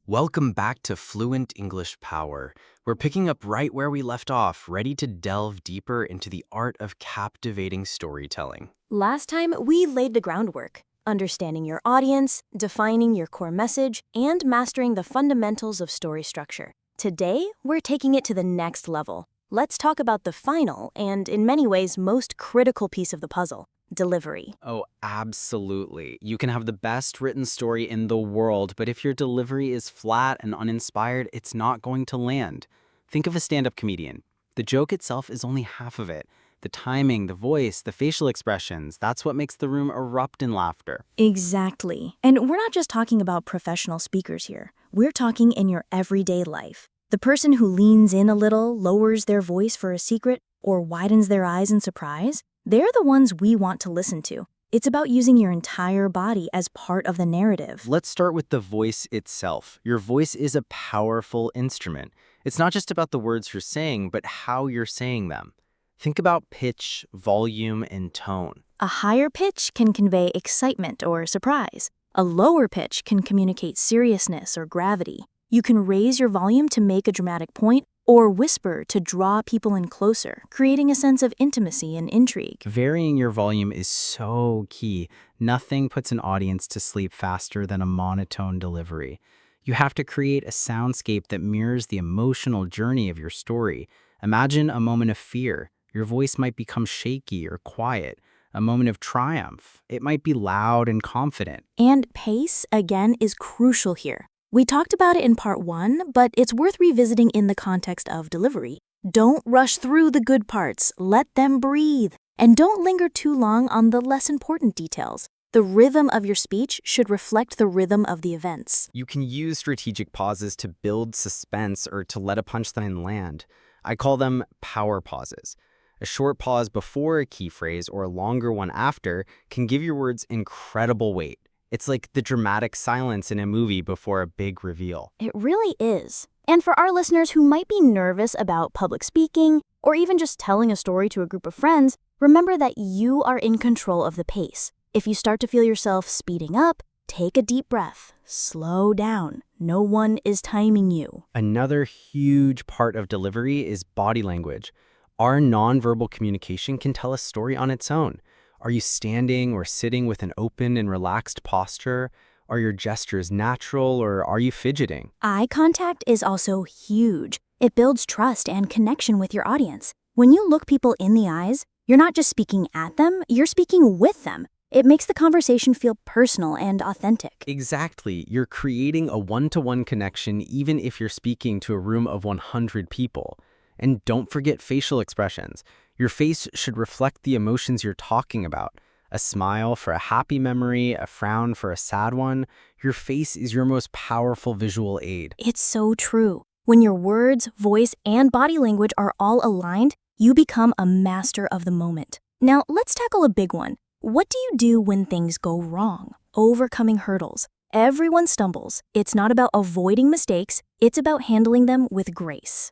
Welcome back to Fluent English Power. We're picking up right where we left off, ready to delve deeper into the art of captivating storytelling. Last time, we laid the groundwork, understanding your audience, defining your core message, and mastering the fundamentals of story structure. Today, we're taking it to the next level. Let's talk about the final and, in many ways, most critical piece of the puzzle: delivery. Oh, absolutely. You can have the best written story in the world, but if your delivery is flat and uninspired, it's not going to land. Think of a stand-up comedian. The joke itself is only half of it. The timing, the voice, the facial expressions, that's what makes the room erupt in laughter. Exactly. And we're not just talking about professional speakers here. We're talking in your everyday life. The person who leans in a little, lowers their voice for a secret, or widens their eyes in surprise, they're the ones we want to listen to. It's about using your entire body as part of the narrative. Let's start with the voice itself. Your voice is a powerful instrument. It's not just about the words you're saying, but how you're saying them. Think about pitch, volume, and tone. A higher pitch can convey excitement or surprise. A lower pitch can communicate seriousness or gravity. You can raise your volume to make a dramatic point, or whisper to draw people in closer, creating a sense of intimacy and intrigue. Varying your volume is so key. Nothing puts an audience to sleep faster than a monotone delivery. You have to create a soundscape that mirrors the emotional journey of your story. Imagine a moment of fear. Your voice might become shaky or quiet. A moment of triumph. It might be loud and confident. And pace, again, is crucial here. We talked about it in part 1, but it's worth revisiting in the context of delivery. Don't rush through the good parts. Let them breathe. And don't linger too long on the less important details. The rhythm of your speech should reflect the rhythm of the events. You can use strategic pauses to build suspense or to let a punchline land. I call them power pauses. A short pause before a key phrase or a longer one after can give your words incredible weight. It's like the dramatic silence in a movie before a big reveal. It really is. And for our listeners who might be nervous about public speaking or even just telling a story to a group of friends, remember that you are in control of the pace. If you start to feel yourself speeding up, take a deep breath. Slow down. No one is timing you. Another huge part of delivery is body language. Our nonverbal communication can tell a story on its own. Are you standing or sitting with an open and relaxed posture? Are your gestures natural or are you fidgeting? Eye contact is also huge. It builds trust and connection with your audience. When you look people in the eyes, you're not just speaking at them, you're speaking with them. It makes the conversation feel personal and authentic. Exactly. You're creating a one-to-one connection even if you're speaking to a room of 100 people. And don't forget facial expressions. Your face should reflect the emotions you're talking about. A smile for a happy memory, a frown for a sad one. Your face is your most powerful visual aid. It's so true. When your words, voice, and body language are all aligned, you become a master of the moment. Now, let's tackle a big one. What do you do when things go wrong? Overcoming hurdles. Everyone stumbles. It's not about avoiding mistakes, it's about handling them with grace.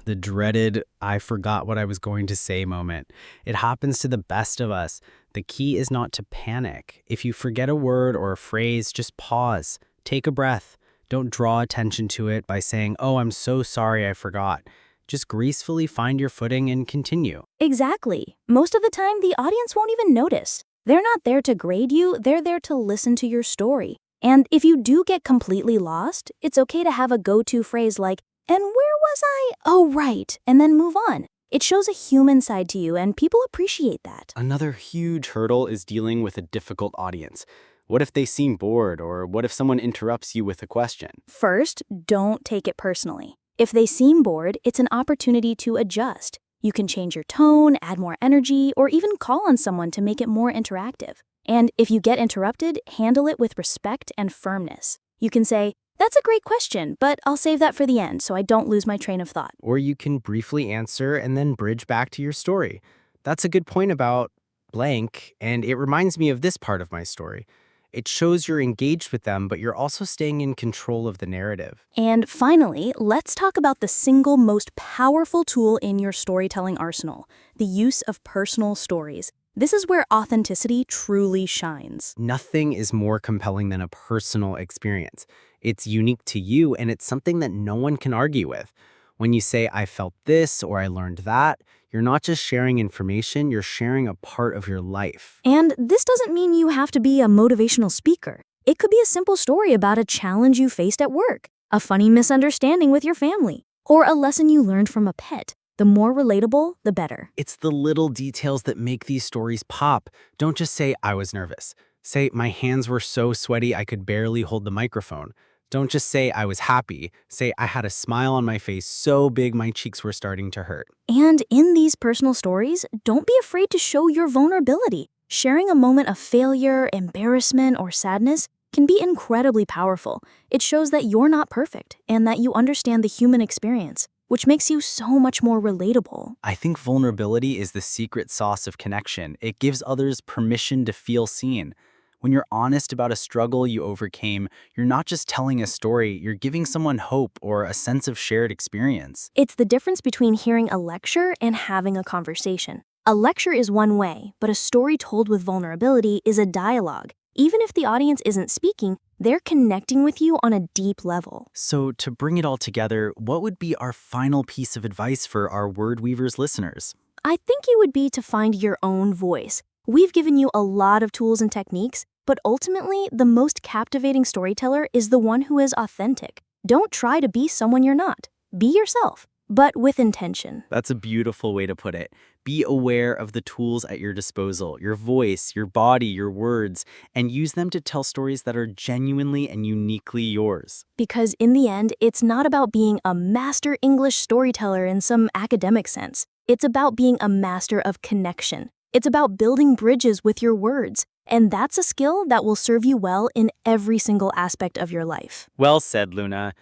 The dreaded, I forgot what I was going to say moment. It happens to the best of us. The key is not to panic. If you forget a word or a phrase, just pause. Take a breath. Don't draw attention to it by saying, "Oh, I'm so sorry I forgot." Just gracefully find your footing and continue. Exactly. Most of the time, the audience won't even notice. They're not there to grade you, they're there to listen to your story. And if you do get completely lost, it's okay to have a go-to phrase like, "And where was I? Oh, right," and then move on. It shows a human side to you, and people appreciate that. Another huge hurdle is dealing with a difficult audience. What if they seem bored, or what if someone interrupts you with a question? First, don't take it personally. If they seem bored, it's an opportunity to adjust. You can change your tone, add more energy, or even call on someone to make it more interactive. And if you get interrupted, handle it with respect and firmness. You can say, "That's a great question, but I'll save that for the end so I don't lose my train of thought." Or you can briefly answer and then bridge back to your story. That's a good point about blank, and it reminds me of this part of my story. It shows you're engaged with them, but you're also staying in control of the narrative. And finally, let's talk about the single most powerful tool in your storytelling arsenal: the use of personal stories. This is where authenticity truly shines. Nothing is more compelling than a personal experience. It's unique to you, and it's something that no one can argue with. When you say, I felt this or I learned that, you're not just sharing information, you're sharing a part of your life. And this doesn't mean you have to be a motivational speaker. It could be a simple story about a challenge you faced at work, a funny misunderstanding with your family, or a lesson you learned from a pet. The more relatable, the better. It's the little details that make these stories pop. Don't just say, I was nervous. Say, my hands were so sweaty I could barely hold the microphone. Don't just say, I was happy. Say, I had a smile on my face so big my cheeks were starting to hurt. And in these personal stories, don't be afraid to show your vulnerability. Sharing a moment of failure, embarrassment, or sadness can be incredibly powerful. It shows that you're not perfect and that you understand the human experience, which makes you so much more relatable. I think vulnerability is the secret sauce of connection. It gives others permission to feel seen. When you're honest about a struggle you overcame, you're not just telling a story, you're giving someone hope or a sense of shared experience. It's the difference between hearing a lecture and having a conversation. A lecture is one way, but a story told with vulnerability is a dialogue. Even if the audience isn't speaking, they're connecting with you on a deep level. So, to bring it all together, what would be our final piece of advice for our Word Weavers listeners? I think it would be to find your own voice. We've given you a lot of tools and techniques, but ultimately, the most captivating storyteller is the one who is authentic. Don't try to be someone you're not. Be yourself, but with intention. That's a beautiful way to put it. Be aware of the tools at your disposal, your voice, your body, your words, and use them to tell stories that are genuinely and uniquely yours. Because in the end, it's not about being a master English storyteller in some academic sense. It's about being a master of connection. It's about building bridges with your words. And that's a skill that will serve you well in every single aspect of your life. Well said, Luna.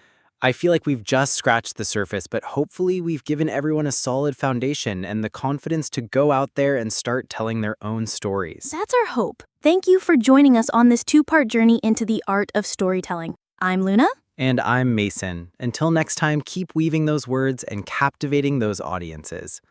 I feel like we've just scratched the surface, but hopefully we've given everyone a solid foundation and the confidence to go out there and start telling their own stories. That's our hope. Thank you for joining us on this two-part journey into the art of storytelling. I'm Luna. And I'm Mason. Until next time, keep weaving those words and captivating those audiences.